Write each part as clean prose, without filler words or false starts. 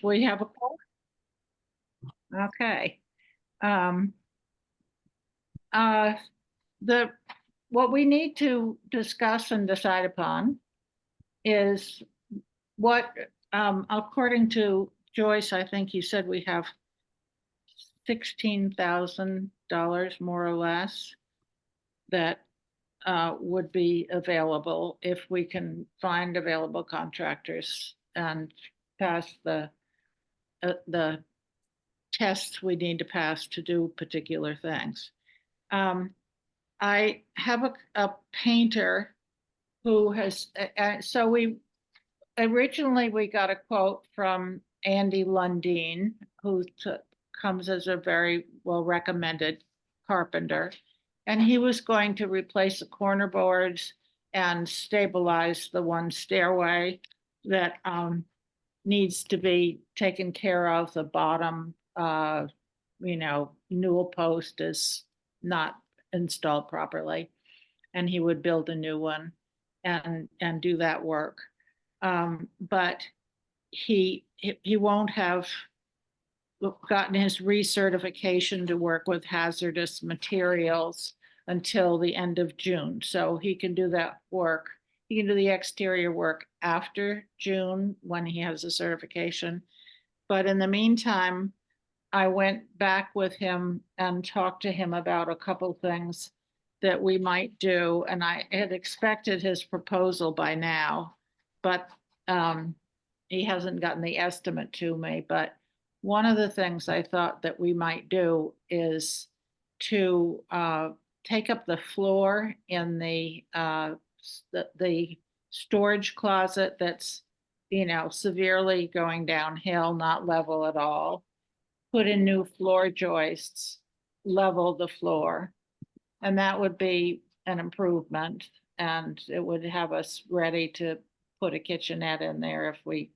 We have a call? Okay. Um, uh, the, what we need to discuss and decide upon is what, according to Joyce, I think you said we have $16,000 more or less that would be available if we can find available contractors and pass the tests we need to pass to do particular things. I have a painter who has, so we originally we got a quote from Andy Lundeen, who comes as a very well recommended carpenter. And he was going to replace the corner boards and stabilize the one stairway that needs to be taken care of. The bottom, newel post is not installed properly, and he would build a new one and do that work. But he won't have gotten his recertification to work with hazardous materials until the end of June. So he can do that work. He can do the exterior work after June when he has a certification. But in the meantime, I went back with him and talked to him about a couple things that we might do. And I had expected his proposal by now, but he hasn't gotten the estimate to me. But one of the things I thought that we might do is to take up the floor in the storage closet that's, severely going downhill, not level at all. Put in new floor joists, level the floor, and that would be an improvement. And it would have us ready to put a kitchenette in there if we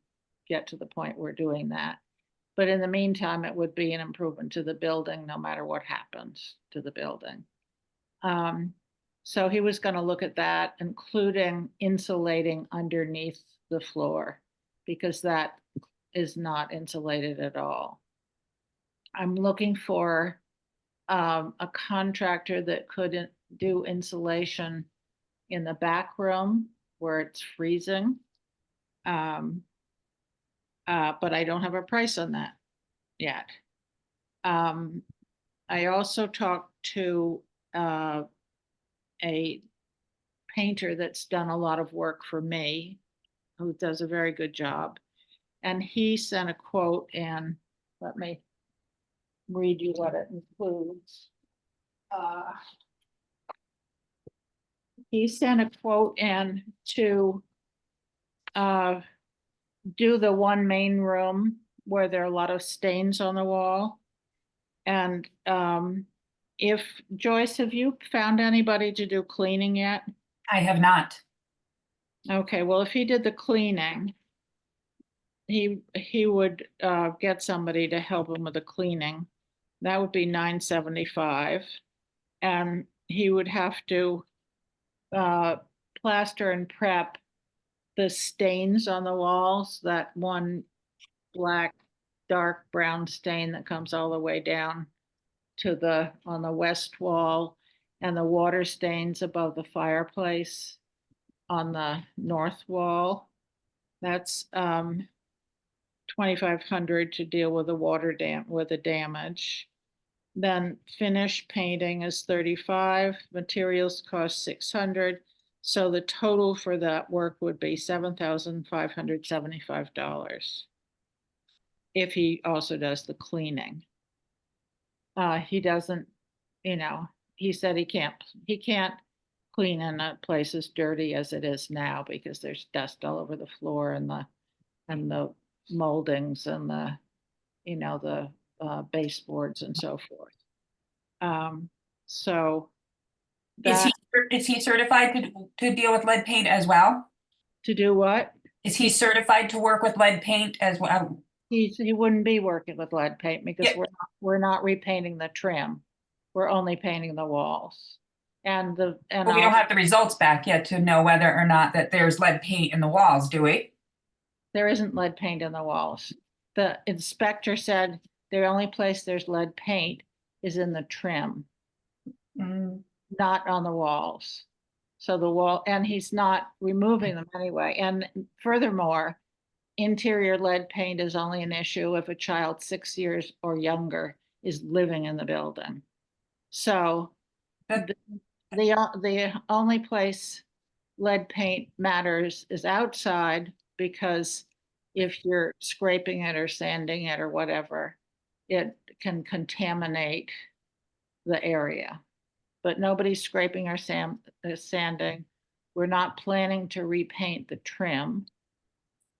get to the point we're doing that. But in the meantime, it would be an improvement to the building, no matter what happens to the building. So he was going to look at that, including insulating underneath the floor, because that is not insulated at all. I'm looking for a contractor that could do insulation in the back room where it's freezing. But I don't have a price on that yet. I also talked to a painter that's done a lot of work for me, who does a very good job. And he sent a quote, and let me read you what it includes. He sent a quote in to do the one main room where there are a lot of stains on the wall. And if Joyce, have you found anybody to do cleaning yet? I have not. Okay, well, if he did the cleaning, he would get somebody to help him with the cleaning. That would be $975, and he would have to plaster and prep the stains on the walls. That one black, dark brown stain that comes all the way down to on the west wall, and the water stains above the fireplace on the north wall. That's $2,500 to deal with the damage. Then finish painting is $35. Materials cost $600. So the total for that work would be $7,575 if he also does the cleaning. He doesn't, he said he can't clean in a place as dirty as it is now, because there's dust all over the floor and the moldings and the baseboards and so forth. So Is he certified to deal with lead paint as well? To do what? Is he certified to work with lead paint as well? He wouldn't be working with lead paint because we're not repainting the trim. We're only painting the walls. And But we don't have the results back yet to know whether or not that there's lead paint in the walls, do we? There isn't lead paint in the walls. the inspector said the only place there's lead paint is in the trim, Mm, not on the walls. So the wall, and he's not removing them anyway. And furthermore, interior lead paint is only an issue if a child 6 years or younger is living in the building. So that- the only place lead paint matters is outside, because if you're scraping it or sanding it or whatever, it can contaminate the area. But nobody's scraping or sanding. We're not planning to repaint the trim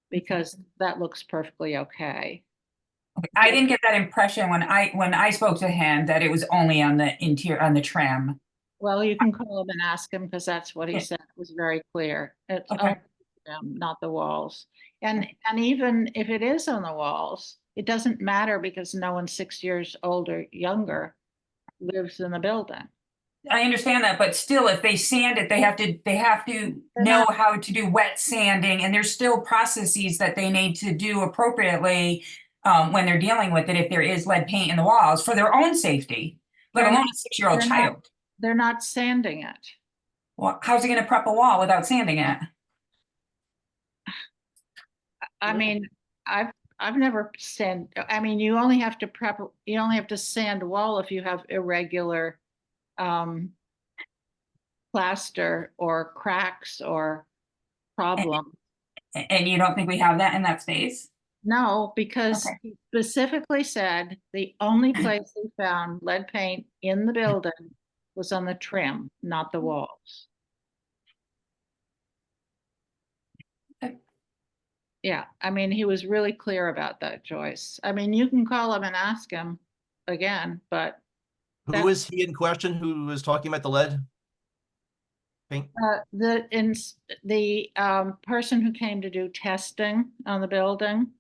because that looks perfectly okay. I didn't get that impression when I spoke to him that it was only on the interior, on the trim. Well, you can call him and ask him, because that's what he Yeah. said. It was very clear. It's Okay. only them, not the walls. And even if it is on the walls, it doesn't matter, because no one 6 years old or younger lives in the building. I understand that, but still, if they sand it, they have to They're know not- how to do wet sanding, and there's still processes that they need to do appropriately when they're dealing with it, if there is lead paint in the walls for their own safety, let They're alone not- a 6-year-old they're not- child. They're not sanding it. Well, how's he gonna prep a wall without sanding it? I mean, I've never sand, I mean, you only have to sand a wall if you have irregular plaster or cracks or problem. And you don't think we have that in that space? No, because Okay. he specifically said the only place he found lead paint in the building was on the trim, not the walls. Okay. Yeah, I mean, he was really clear about that, Joyce. I mean, you can call him and ask him again, but Who is he in question who was talking about the lead paint? the person who came to do testing on the building,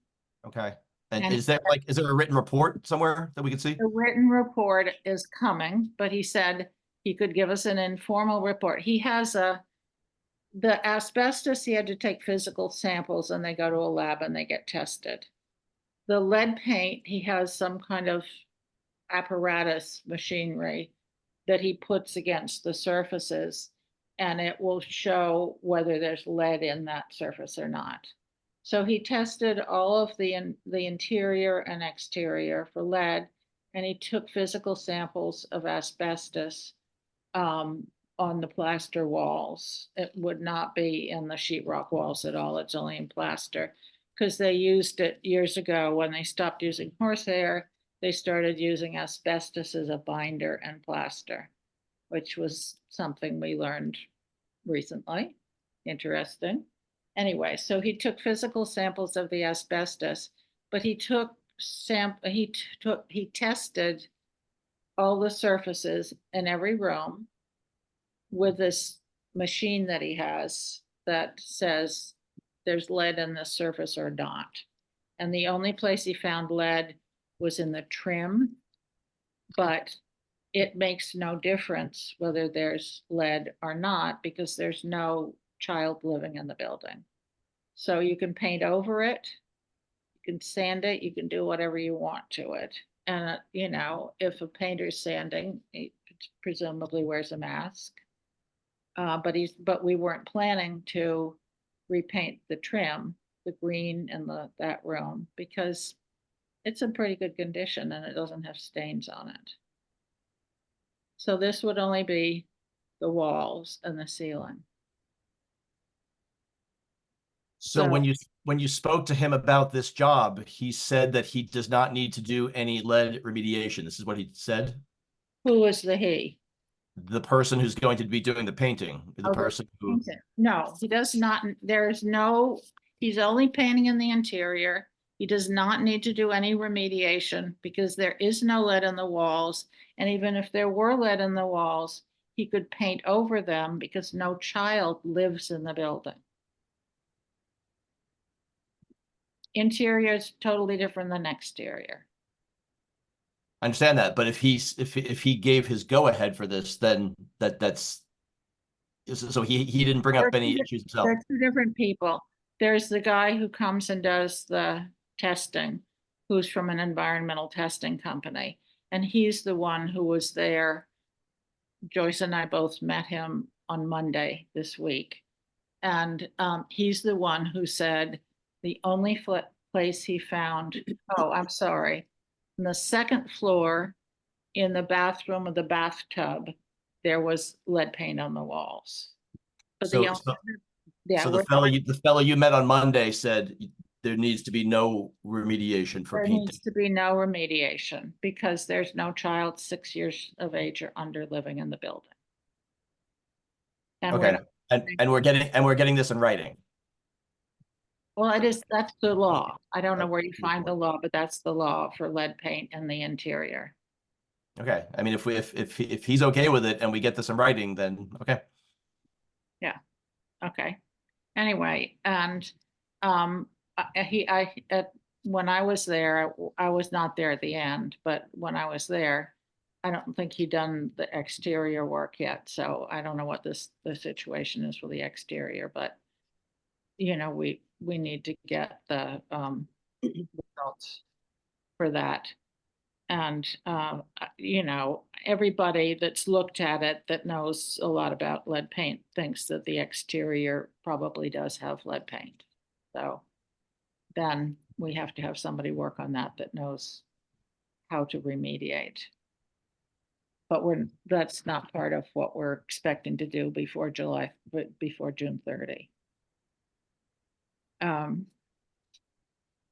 Okay. And And- is there a written report somewhere that we can see? the written report is coming, but he said he could give us an informal report. He has the asbestos, he had to take physical samples and they go to a lab and they get tested. The lead paint, he has some kind of apparatus machinery that he puts against the surfaces, and it will show whether there's lead in that surface or not. So he tested all of the interior and exterior for lead, and he took physical samples of asbestos on the plaster walls. It would not be in the sheetrock walls at all. It's only in plaster, because they used it years ago when they stopped using horsehair. They started using asbestos as a binder and plaster, which was something we learned recently. Interesting. Anyway, so he took physical samples of the asbestos, but he tested all the surfaces in every room with this machine that he has that says there's lead in the surface or not. And the only place he found lead was in the trim, but it makes no difference whether there's lead or not, because there's no child living in the building. So you can paint over it, you can sand it, you can do whatever you want to it. And, if a painter's sanding, he presumably wears a mask. But we weren't planning to repaint the trim, the green in that room, because it's in pretty good condition and it doesn't have stains on it. So this would only be the walls and the ceiling. So when you spoke to him about this job, he said that he does not need to do any lead remediation. This is what he said. Who was the he? The person who's going to be doing the painting, the Oh, person who, No, he does not. He's only painting in the interior. He does not need to do any remediation, because there is no lead in the walls. And even if there were lead in the walls, he could paint over them, because no child lives in the building. Interior is totally different than exterior. I understand that, but if he gave his go ahead for this, then that's so he didn't bring up any issues himself. They're two different people. There's the guy who comes and does the testing, who's from an environmental testing company. And he's the one who was there. Joyce and I both met him on Monday this week. And he's the one who said the only place he found, oh, I'm sorry, on the second floor in the bathroom of the bathtub, there was lead paint on the walls. But So, yeah, so the fellow you met on Monday said there needs to be no remediation for there painting. needs to be no remediation because there's no child 6 years of age or under living in the building. And Okay, and we're getting this in writing. well, that's the law. I don't know where you Good find the point. law, but that's the law for lead paint in the interior. Okay, I mean, if he's okay with it and we get this in writing, then okay. Okay. Anyway, and when I was there, I was not there at the end, but when I was there, I don't think he'd done the exterior work yet, so I don't know what the situation is for the exterior, but you know, we need to get the results for that. And you know, everybody that's looked at it that knows a lot about lead paint thinks that the exterior probably does have lead paint. So then we have to have somebody work on that knows how to remediate. But that's not part of what we're expecting to do before June 30.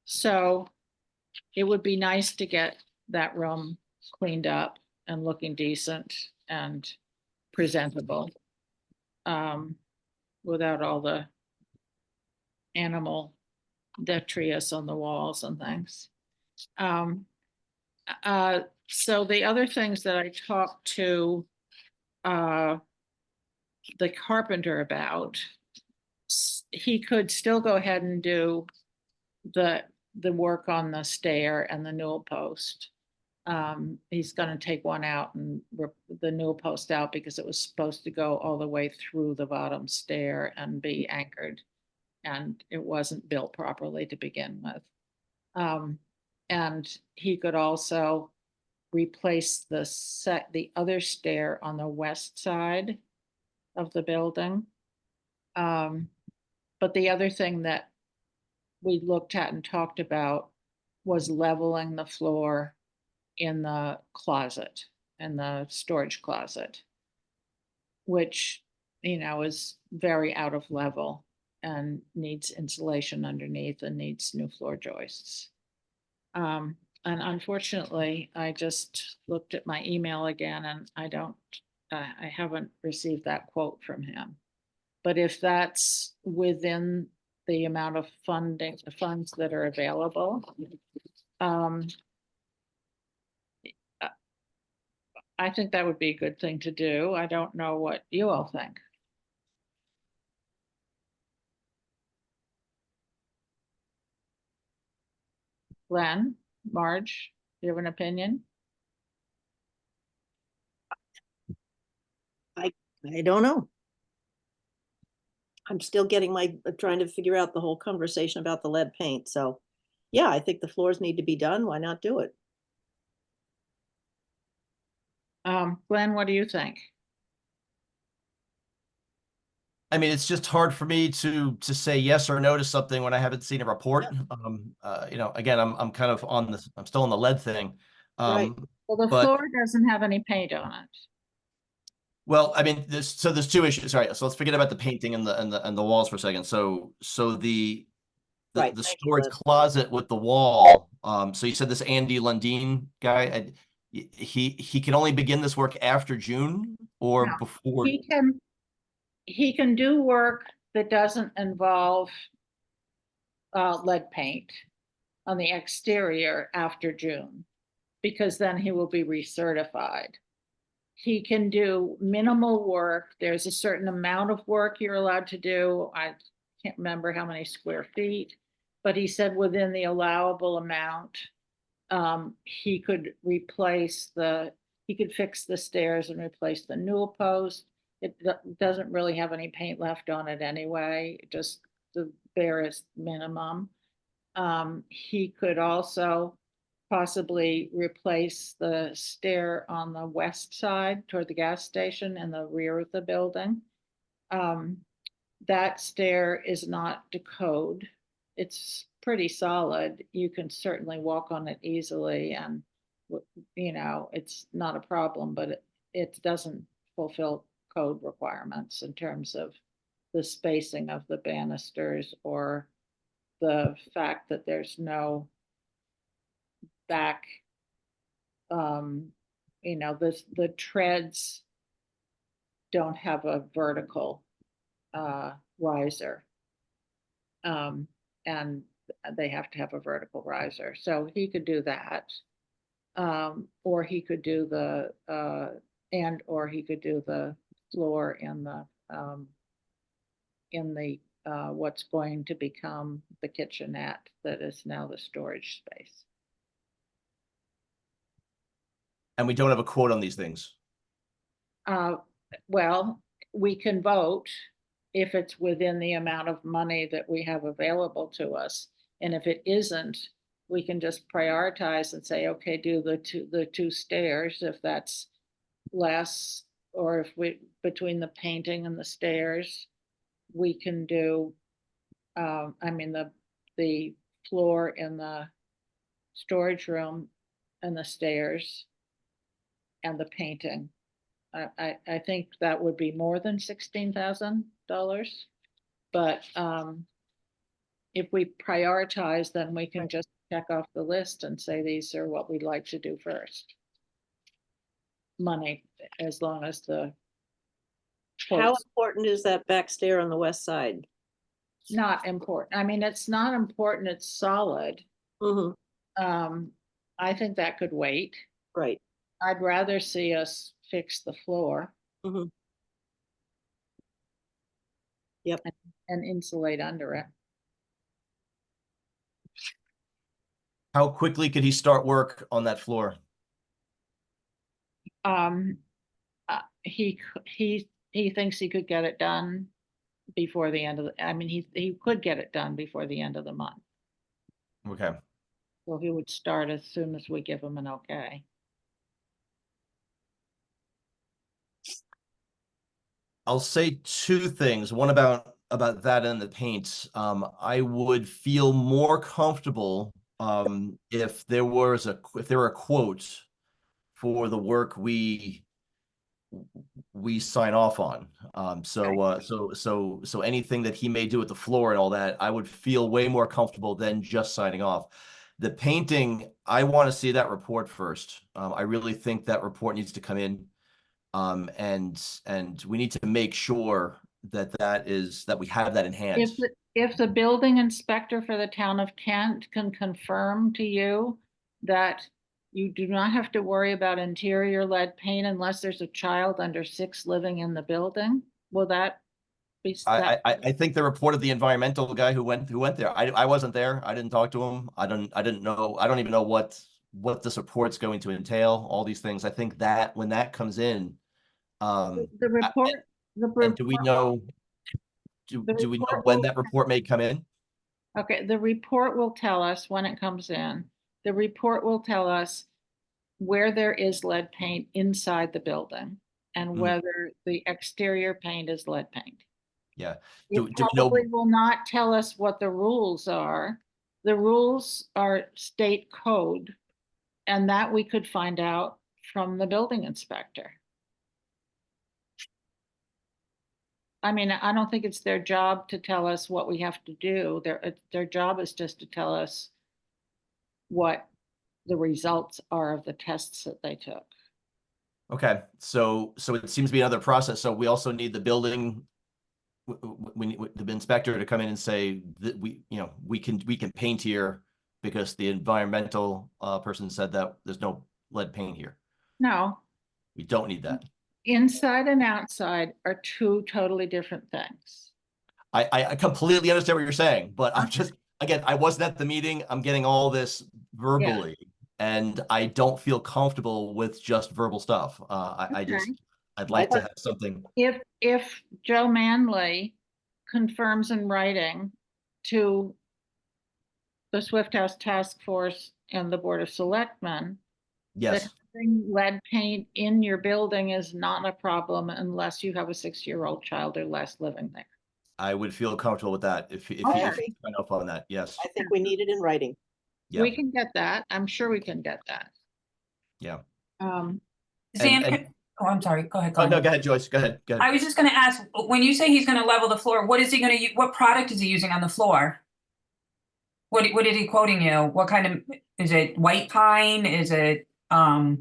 So it would be nice to get that room cleaned up and looking decent and presentable, without all the animal detritus on the walls and things. So the other things that I talked to the carpenter about, he could still go ahead and do the work on the stair and the newel post. He's going to take one out and rip the newel post out because it was supposed to go all the way through the bottom stair and be anchored, and it wasn't built properly to begin with. And he could also replace the other stair on the west side of the building. But the other thing that we looked at and talked about was leveling the floor in the closet, in the storage closet, which, you know, is very out of level and needs insulation underneath and needs new floor joists. And unfortunately, I just looked at my email again and I haven't received that quote from him. But if that's within the amount of funds that are available, I think that would be a good thing to do. I don't know what you all think. Glenn, Marge, do you have an opinion? I don't know. I'm still trying to figure out the whole conversation about the lead paint. So yeah, I think the floors need to be done. Why not do it? Glenn, what do you think? I mean, it's just hard for me to say yes or no to something when I haven't seen a report. You know, again, I'm kind of I'm still on the lead thing. Right. Well, the floor doesn't have any paint on it. Well, I mean, there's two issues. Right. So let's forget about the painting and the walls for a second. So the Right. storage closet with the wall. So you said this Andy Lundeen guy, he can only begin this work after June or No, before. He can do work that doesn't involve lead paint on the exterior after June, because then he will be recertified. He can do minimal work. There's a certain amount of work you're allowed to do. I can't remember how many square feet, but he said within the allowable amount, he could fix the stairs and replace the newel post. It doesn't really have any paint left on it anyway, just the barest minimum. He could also possibly replace the stair on the west side toward the gas station in the rear of the building. That stair is not to code. It's pretty solid. You can certainly walk on it easily and, it's not a problem, but it doesn't fulfill code requirements in terms of the spacing of the banisters or the fact that there's no back, the treads don't have a vertical riser. And they have to have a vertical riser. So he could do that. Or he could do the floor in the what's going to become the kitchenette that is now the storage space. And we don't have a quote on these things. Well, we can vote if it's within the amount of money that we have available to us. And if it isn't, we can just prioritize and say, okay, do the two stairs if that's less, or if between the painting and the stairs, we can do, the floor in the storage room and the stairs and the painting. I think that would be more than $16,000, but if we prioritize, then we can just check off the list and say these are what we'd like to do first. Money, as long as the How quotes- important is that back stair on the west side? not important. I mean, it's not important. It's solid. Mhm, I think that could wait. right. I'd rather see us fix the floor. Mhm. Yep. And insulate under it. How quickly could he start work on that floor? He thinks he could get it done before the end of he could get it done before the end of the month. Okay. So he would start as soon as we give him an okay. I'll say two things. One about that and the paint. I would feel more comfortable if there were a quote for the work we sign off on. So anything that he may do with the floor and all that, I would feel way more comfortable than just signing off. The painting, I want to see that report first. I really think that report needs to come in. And we need to make sure that we have that in hand. If the building inspector for the town of Kent can confirm to you that you do not have to worry about interior lead paint unless there's a child under 6 living in the building, will that be? I think the report of the environmental guy who went there. I wasn't there. I didn't talk to him. I didn't know. I don't even know what this report's going to entail. All these things. I think that when that comes in, The report. and do we know? Do we know when that report may come in? Okay, the report will tell us when it comes in. The report will tell us where there is lead paint inside the building and whether the exterior paint is lead paint. Yeah. It Do we know? probably will not tell us what the rules are. The rules are state code, and that we could find out from the building inspector. I mean, I don't think it's their job to tell us what we have to do. Their job is just to tell us what the results are of the tests that they took. Okay, so it seems to be another process. So we also need the building, we need the inspector to come in and say that we can paint here because the environmental person said that there's no lead paint here. No, We don't need that. inside and outside are two totally different things. I completely understand what you're saying, but I'm just, again, I wasn't at the meeting. I'm getting all this verbally, and I don't feel comfortable with just verbal stuff. I'd like to have something. If Joe Manley confirms in writing to the Swift House Task Force and the Board of Selectmen that Yes, having lead paint in your building is not a problem unless you have a 6-year-old child or less living there. I would feel comfortable with that if Okay. you sign off on that. Yes, I think we need it in writing. yeah, We can get that. I'm sure we can get that. yeah. Um, Zan, and- oh, I'm sorry, go ahead. Oh, no, go ahead, Joyce. Go ahead. Go I ahead. was just gonna ask, when you say he's gonna level the floor, what is he gonna what product is he using on the floor? What is he quoting you? What kind of, is it white pine? Is it, I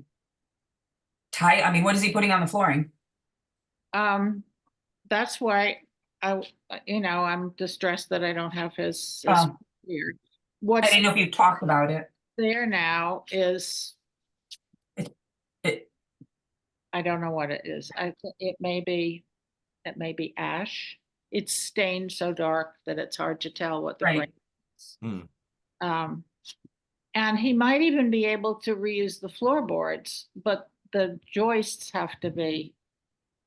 mean, what is he putting on the flooring? that's why I'm distressed that I don't have his Oh. here. I What's didn't know if you talked about it. there now is, It, I don't know what it is. It may be ash. It's stained so dark that it's hard to tell what the Right. grain is. Hmm. And he might even be able to reuse the floorboards, but the joists have to be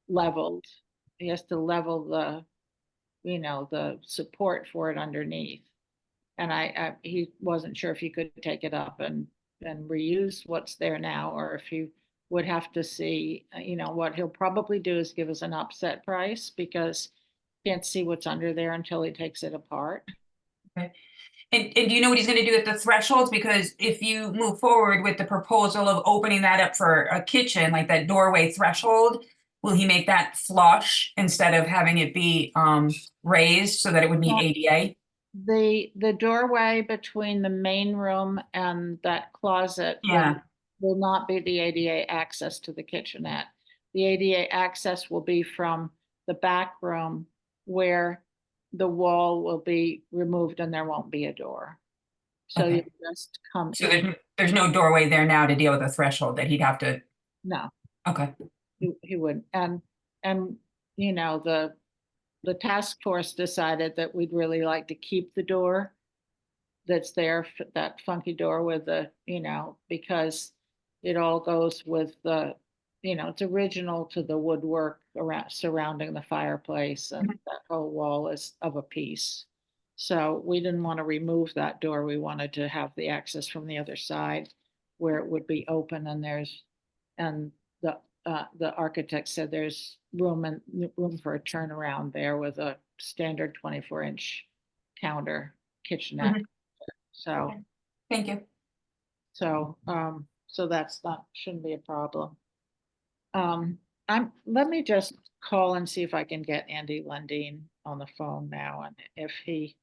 leveled. He has to level the support for it underneath. And he wasn't sure if he could take it up and reuse what's there now, or if he would have to see, what he'll probably do is give us an upset price because he can't see what's under there until he takes it apart. and do you know what he's gonna do at the thresholds? Because if you move forward with the proposal of opening that up for a kitchen, like that doorway threshold, will he make that flush instead of having it be raised so that it would meet ADA? The doorway between the main room and that closet Yeah. will not be the ADA access to the kitchenette. The ADA access will be from the back room where the wall will be removed and there won't be a door. So you Okay. just come So in. there's no doorway there now to deal with a threshold that he'd have to, No, okay, he wouldn't. And the task force decided that we'd really like to keep the door that's there, that funky door with because it all goes with it's original to the woodwork around surrounding the fireplace, and that whole wall is of a piece. So we didn't want to remove that door. We wanted to have the access from the other side where it would be open, and the architect said there's room for a turnaround there with a standard 24-inch counter kitchenette. So, thank you. so that's shouldn't be a problem. Let me just call and see if I can get Andy Lundin on the phone now, and if he,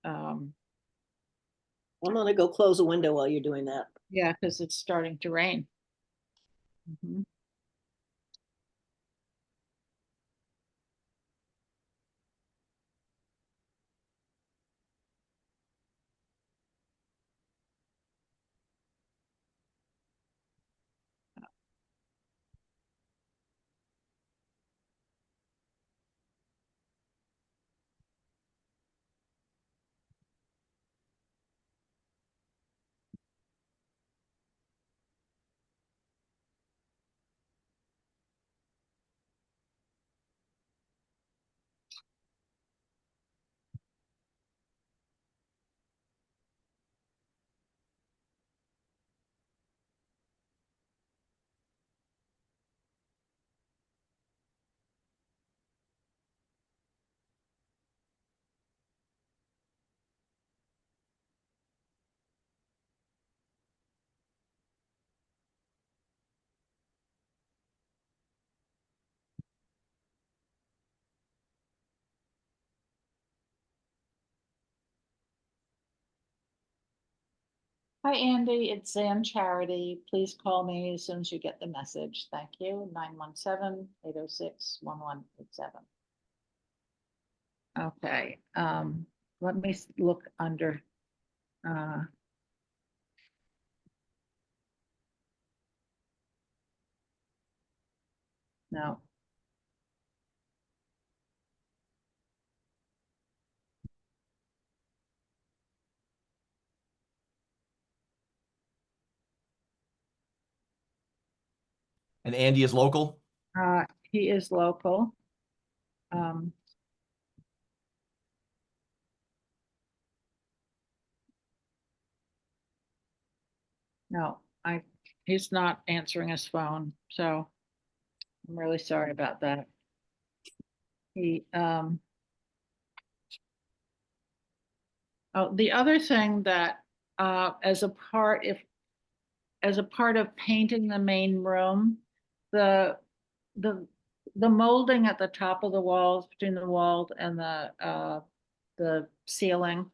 I'm gonna go close a window while you're doing that. yeah, because it's starting to rain. Mhm. Hi, Andy, it's Zan Charity. Please call me as soon as you get the message. Thank you. 917-806-1187. Okay, let me look under, no. And Andy is local? He is local. Um, No, he's not answering his phone, so I'm really sorry about that. He, oh, the other thing that, as a part of painting the main room, the, the, the molding at the top of the walls, between the walls and the ceiling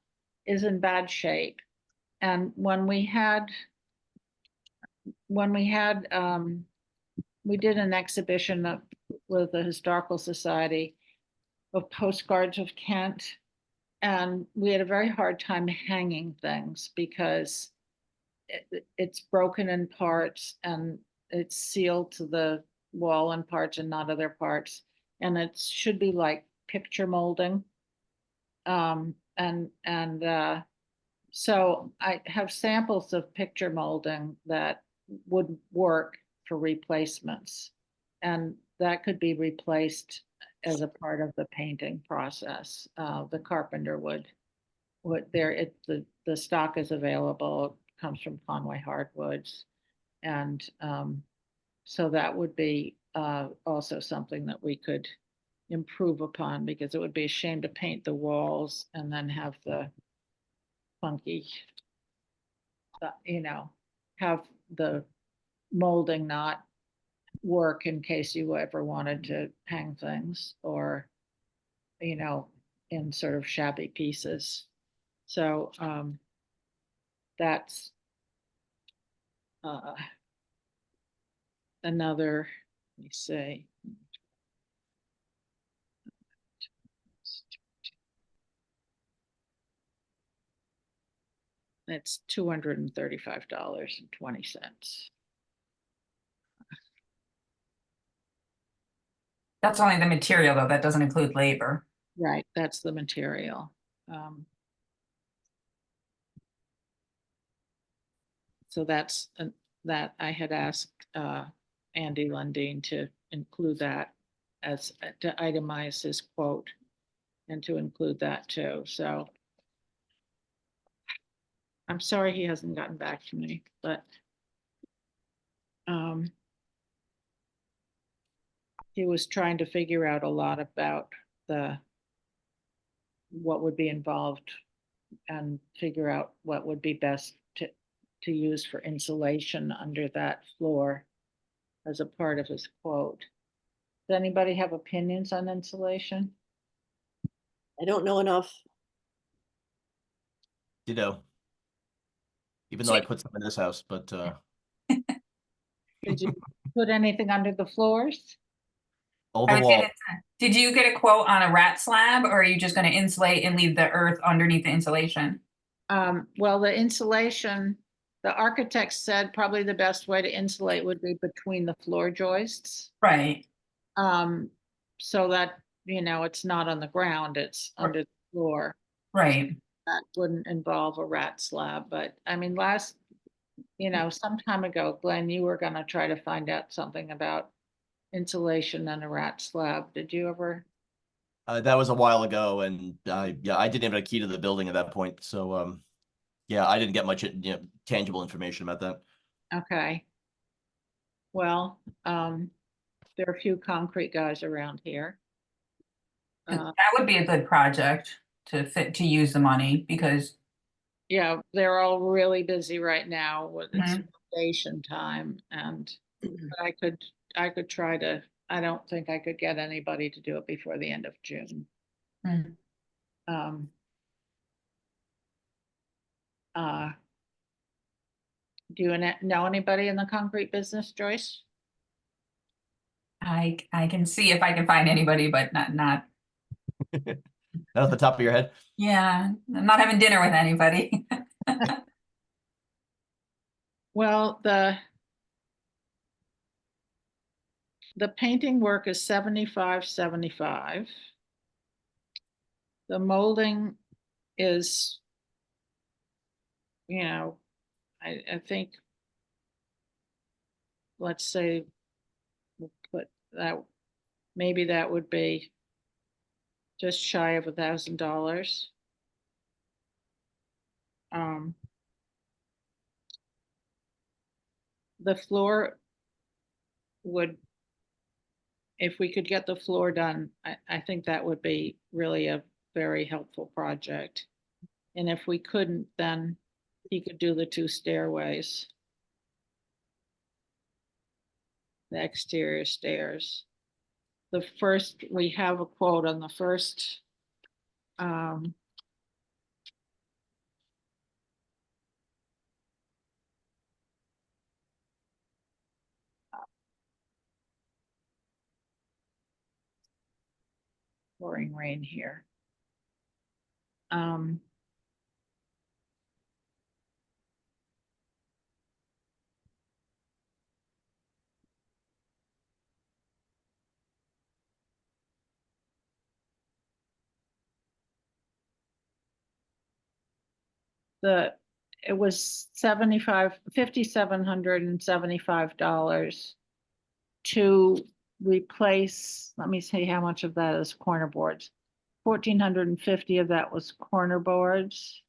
is in bad shape. And we did an exhibition with the Historical Society of postcards of Kent. And we had a very hard time hanging things because it's broken in parts and it's sealed to the wall in parts and not other parts. And it should be like picture molding. So I have samples of picture molding that would work for replacements. And that could be replaced as a part of the painting process. The carpenter would the stock is available, it comes from Conway Hardwoods. And so that would be also something that we could improve upon, because it would be a shame to paint the walls and then have the funky, have the molding not work in case you ever wanted to hang things, or, in sort of shabby pieces. So that's another, let me see. It's $235.20. That's only the material though, that doesn't include labor. Right, that's the material. So that's that I had asked Andy Lundin to include that as to itemize his quote and to include that too. So I'm sorry he hasn't gotten back to me, but he was trying to figure out a lot about what would be involved and figure out what would be best to use for insulation under that floor as a part of his quote. Does anybody have opinions on insulation? I don't know enough. Ditto. Even though I put some in this house, but Did you put anything under the floors? all I the was wall. gonna say, did you get a quote on a rat slab, or are you just gonna insulate and leave the earth underneath the insulation? Well, the insulation, the architect said probably the best way to insulate would be between the floor joists. Right. So that, it's not on the ground, it's under the floor. Right. That wouldn't involve a rat slab, but I mean, some time ago, Glenn, you were gonna try to find out something about insulation and a rat slab. Did you ever? That was a while ago, and I didn't have a key to the building at that point, so yeah, I didn't get much tangible information about that. Okay. Well, there are a few concrete guys around here. That would be a good project to use the money, because Yeah, they're all really busy right now with its Mhm. foundation time, and I could try to. I don't think I could get anybody to do it before the end of June. Mhm. Um, uh, do you know anybody in the concrete business, Joyce? I can see if I can find anybody, but not Not at the top of your head. yeah, I'm not having dinner with anybody. Well, the painting work is $75.75. The molding is, I think, let's say, we'll put that, maybe that would be just shy of $1,000. the floor would, if we could get the floor done, I think that would be really a very helpful project. And if we couldn't, then he could do the 2 stairways. The exterior stairs. The first, we have a quote on the first. Pouring rain here. It was $5,775 to replace, let me see how much of that is corner boards. 1,450 of that was corner boards.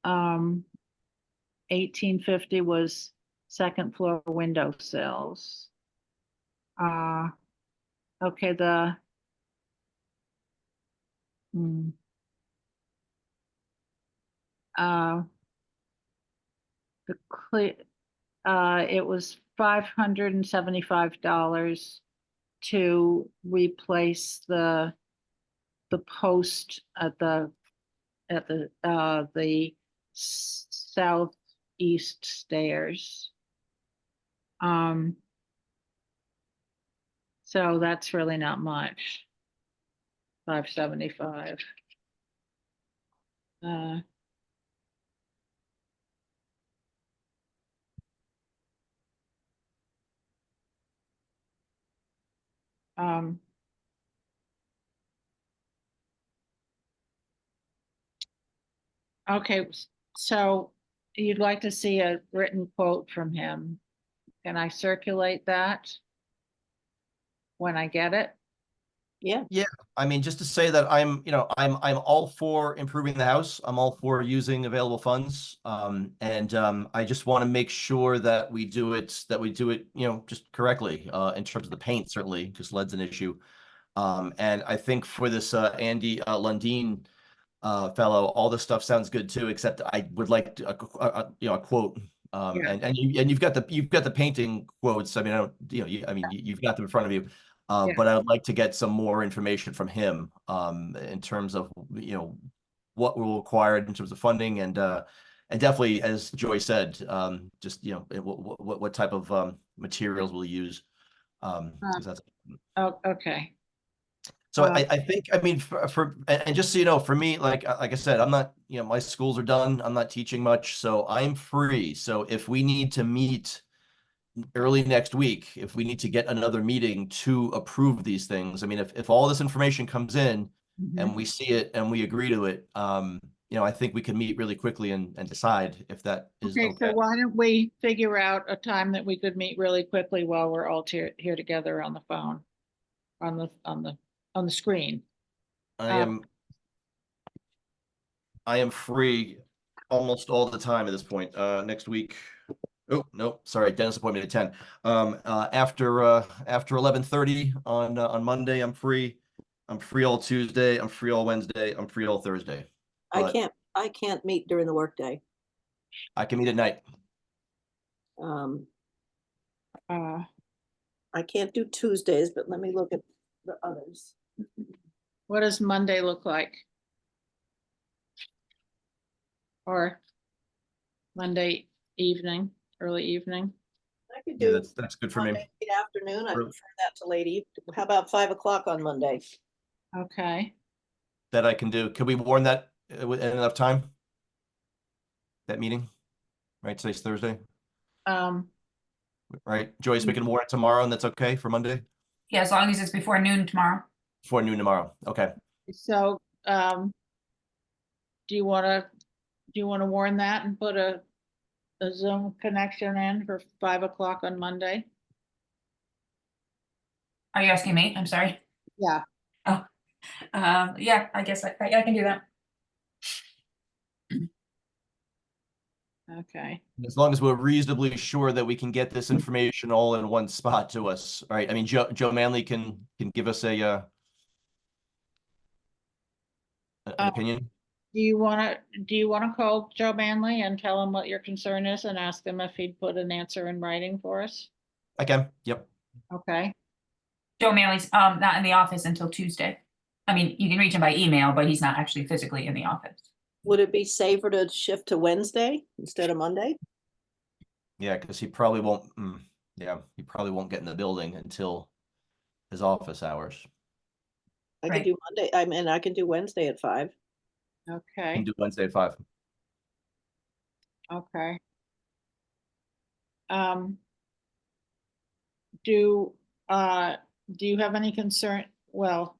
1,850 was second floor window sills. Okay, the it was $575 to replace the post at the southeast stairs. So that's really not much. 575. Okay, so you'd like to see a written quote from him. Can I circulate that when I get it? Yeah, I mean, just to say that I'm all for improving the house. I'm all for using available funds. I just want to make sure that we do it, just correctly, in terms of the paint, certainly, because lead's an issue. And I think for this, Andy, Lundin, fellow, all this stuff sounds good too, except I would like a quote. Yeah. And you've got the painting quotes. I mean, I don't, you've got them in front of you. Yeah. But I would like to get some more information from him, in terms of, what will required in terms of funding and definitely, as Joy said, just, what type of, materials we'll use. 'Cause that's. Oh, okay. So I think, I mean, and just so you know, for me, like I said, I'm not, my schools are done. I'm not teaching much, so I'm free. So if we need to meet early next week, if we need to get another meeting to approve these things, I mean, if all this information comes in and we see it and we agree to it, I think we can meet really quickly and decide if that is Okay, okay. so why don't we figure out a time that we could meet really quickly while we're all here together on the phone, on the screen. I am free almost all the time at this point. Next week. Oh, no, sorry, dentist appointment at 10. After 11:30 on Monday, I'm free. I'm free all Tuesday. I'm free all Wednesday. I'm free all Thursday. But I can't meet during the workday. I can meet at night. I can't do Tuesdays, but let me look at the others. What does Monday look like? Or Monday evening, early evening? I could Yeah, do that's good for me. Monday afternoon. I Early. prefer that to late evening. How about 5 o'clock on Monday? Okay. That I can do. Can we warn that in enough time? That meeting, right? Today's Thursday, right? Joyce, we can warn it tomorrow, and that's okay for Monday? Yeah, as long as it's before noon tomorrow. Before noon tomorrow. Okay. So, do you wanna warn that and put a Zoom connection in for 5 o'clock on Monday? Are you asking me? I'm sorry. Yeah. Oh, yeah, I guess I can do that. Okay, As long as we're reasonably sure that we can get this information all in one spot to us, right? I mean, Joe Manley can give us an opinion. do you wanna call Joe Manley and tell him what your concern is and ask him if he'd put an answer in writing for us? I can, yep. Okay, Joe Manley's not in the office until Tuesday. I mean, you can reach him by email, but he's not actually physically in the office. Would it be safer to shift to Wednesday instead of Monday? Yeah, because he probably won't, he probably won't get in the building until his office hours. I could Right. do Monday, I mean, I can do Wednesday at 5. Can okay, do Wednesday at 5. okay. Um. Do, do you have any concern, well,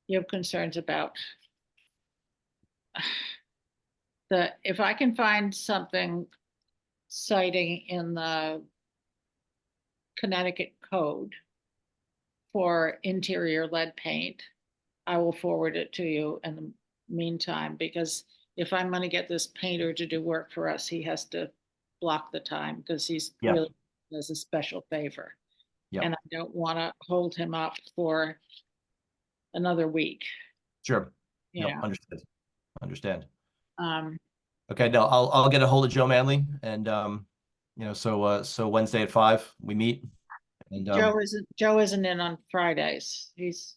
you have concerns about if I can find something citing in the Connecticut code for interior lead paint, I will forward it to you in the meantime, because if I'm gonna get this painter to do work for us, he has to block the time, because he's Yeah. really, as a special favor. Yeah. And I don't wanna hold him up for another week, Sure. you No, know? understand. Um, Okay, no, I'll get a hold of Joe Manley and, so Wednesday at 5, we meet. And, Joe isn't in on Fridays. He's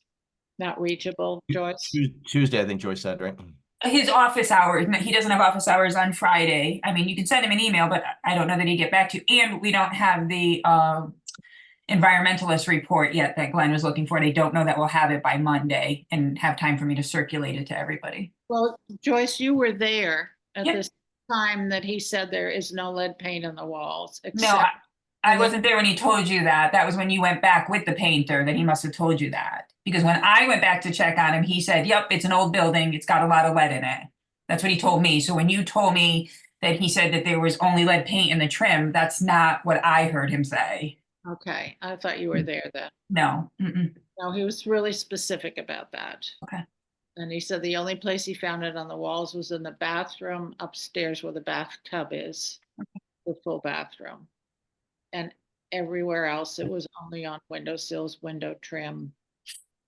not reachable, Joyce. Tuesday, I think Joyce said, right? His office hours, he doesn't have office hours on Friday. I mean, you can send him an email, but I don't know that he'd get back to you. And we don't have the environmentalist report yet that Glenn was looking for. And I don't know that we'll have it by Monday and have time for me to circulate it to everybody. Well, Joyce, you were there at Yep. this time that he said there is no lead paint on the walls. No, except- I wasn't there when he told you that. That was when you went back with the painter, that he must have told you that. Because when I went back to check on him, he said, yep, it's an old building. It's got a lot of lead in it. That's what he told me. So when you told me that he said that there was only lead paint in the trim, that's not what I heard him say. Okay, I thought you were there then. No. Mm-mm. No, he was really specific about that. Okay. And he said the only place he found it on the walls was in the bathroom upstairs where the bathtub is, the full bathroom. And everywhere else, it was only on windowsills, window trim,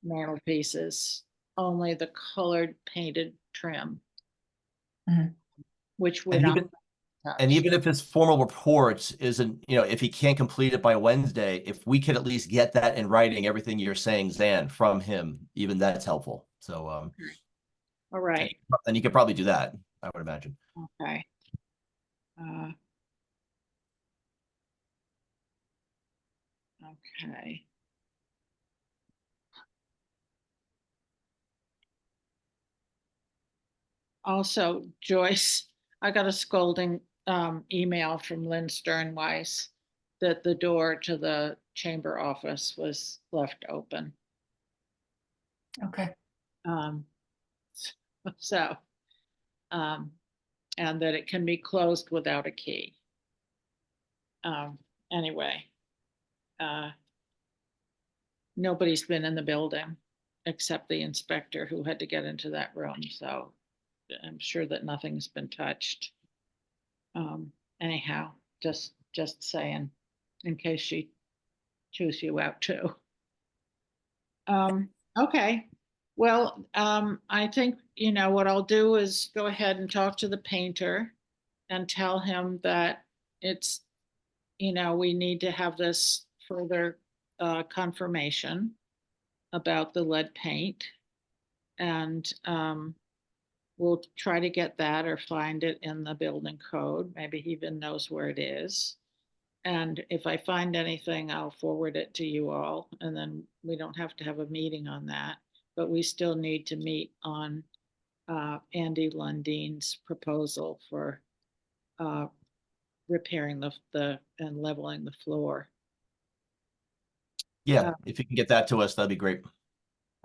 mantelpieces, only the colored painted trim. Mhm. Which we're And not. And even if his formal report isn't, if he can't complete it by Wednesday, if we could at least get that in writing, everything you're saying, Zan, from him, even that's helpful. So, All right, and you could probably do that, I would imagine. okay. Okay. Also, Joyce, I got a scolding email from Lynn Sternweiss that the door to the chamber office was left open. Okay. Um, so, and that it can be closed without a key. Anyway, nobody's been in the building except the inspector who had to get into that room. So I'm sure that nothing's been touched. Anyhow, just saying, in case she chews you out too. Okay. Well, I think, what I'll do is go ahead and talk to the painter and tell him that it's, we need to have this further confirmation about the lead paint. And we'll try to get that or find it in the building code. Maybe he even knows where it is. And if I find anything, I'll forward it to you all. And then we don't have to have a meeting on that. But we still need to meet on Andy Lundin's proposal for repairing the and leveling the floor. Yeah, if you can get that to us, that'd be great.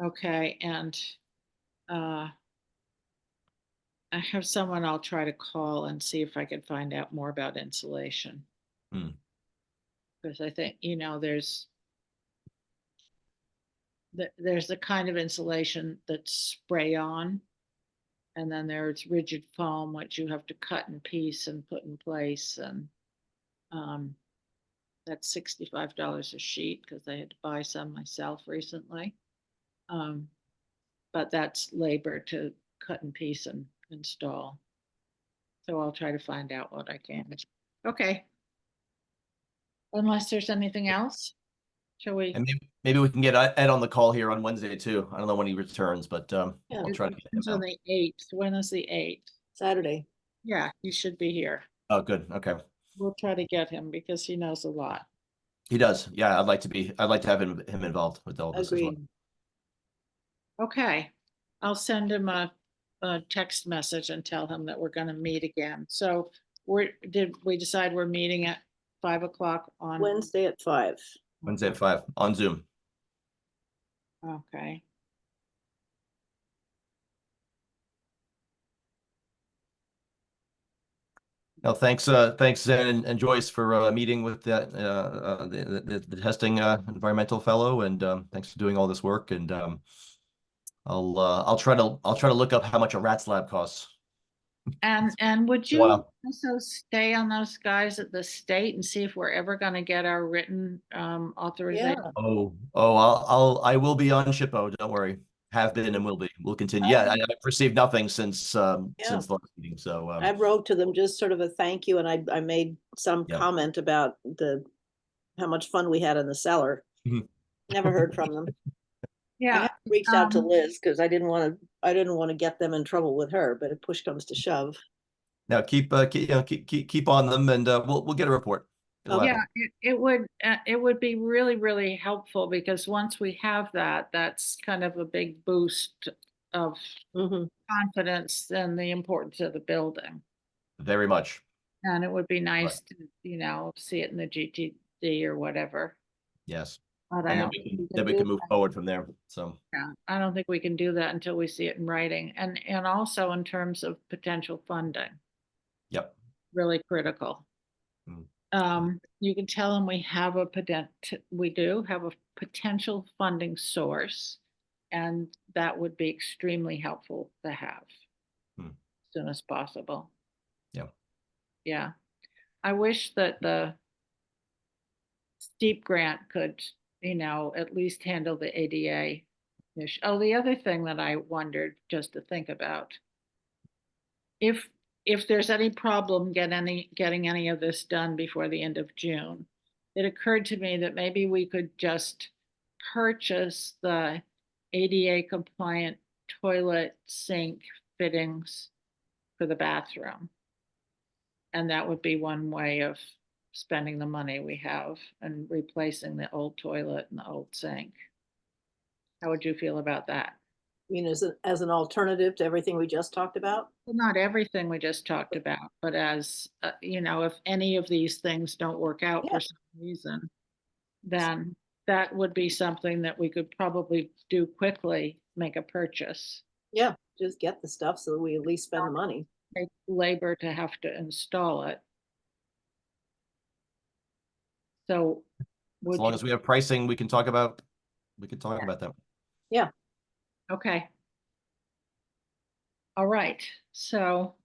Okay, and I have someone I'll try to call and see if I can find out more about insulation. Because I think, there's the kind of insulation that's spray on, And then there's rigid foam, which you have to cut in piece and put in place, and that's $65 a sheet because I had to buy some myself recently. But that's labor to cut and piece and install. So I'll try to find out what I can. Okay. Unless there's anything else, shall we? And maybe we can get Ed on the call here on Wednesday too. I don't know when he returns, but Yeah. we'll try to get him It's on out. the 8th. When is the 8th? Saturday. Yeah, he should be here. Oh, good. Okay. We'll try to get him because he knows a lot. He does. Yeah, I'd like to have him involved with all this as well. Agreed. Okay, I'll send him a text message and tell him that we're gonna meet again. So did we decide we're meeting at 5 o'clock on? Wednesday at 5. Wednesday at 5 on Zoom. Okay. No, thanks, Zen and Joyce for meeting with that the testing environmental fellow, and thanks for doing all this work. And I'll try to look up how much a RATS lab costs. And would you Wow. also stay on those guys at the state and see if we're ever gonna get our written authorization? Yeah. I will be on SHPO. Don't worry. Have been and will be. We'll continue. Yeah, I've received nothing since the last meeting. So I wrote to them just sort of a thank you, and I made some Yeah. comment about how much fun we had in the cellar. Mhm. Never heard from them. I Yeah, have reached out to um, Liz because I didn't want to get them in trouble with her, but if push comes to shove. now keep on them, and we'll get a report. It'll Okay. happen. yeah, it would be really, really helpful because once we have that, that's kind of a big boost of Mhm. confidence in the importance of the building. Very much. And it would be nice to, see it in the GTD or whatever. Yes. But I And don't think we then we do can move that. forward from there. So Yeah, I don't think we can do that until we see it in writing, and also in terms of potential funding, yep. really critical. Mm. You can tell them we do have a potential funding source, and that would be extremely helpful to have Hmm. as soon as possible. Yeah. Yeah, I wish that the steep grant could, at least handle the ADA issue. Oh, the other thing that I wondered just to think about, if there's any problem getting any of this done before the end of June, it occurred to me that maybe we could just purchase the ADA compliant toilet sink fittings for the bathroom. And that would be one way of spending the money we have and replacing the old toilet and the old sink. How would you feel about that? I mean, as an alternative to everything we just talked about? Well, not everything we just talked about, but as, if any of these things don't work out Yeah. for some reason, then that would be something that we could probably do quickly, make a purchase. Yeah, just get the stuff so that we at least spend the money. Take labor to have to install it. So As would long you, as we have pricing, we can talk about that. okay. All right, so,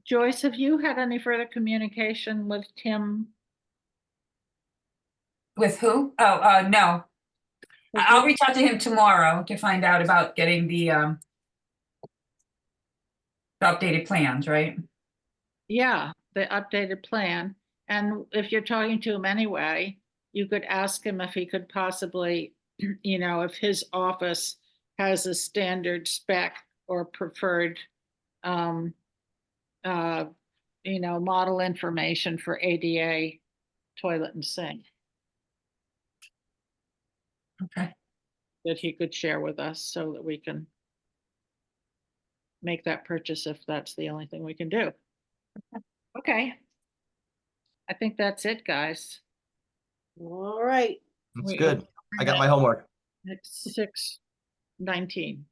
Joyce, have you had any further communication with Tim? With who? Oh, no. I'll reach out to him tomorrow to find out about getting the updated plans, right? Yeah, the updated plan. And if you're talking to him anyway, you could ask him if he could possibly, if his office has a standard spec or preferred, model information for ADA toilet and sink Okay. that he could share with us so that we can make that purchase if that's the only thing we can do. Okay. I think that's it, guys. All right. That's good. I got my homework. It's 6:19.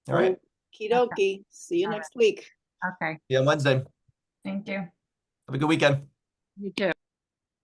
All right. Okie dokie. See you All next week. Okay, See you on Wednesday. Thank you. Have a good weekend. you too.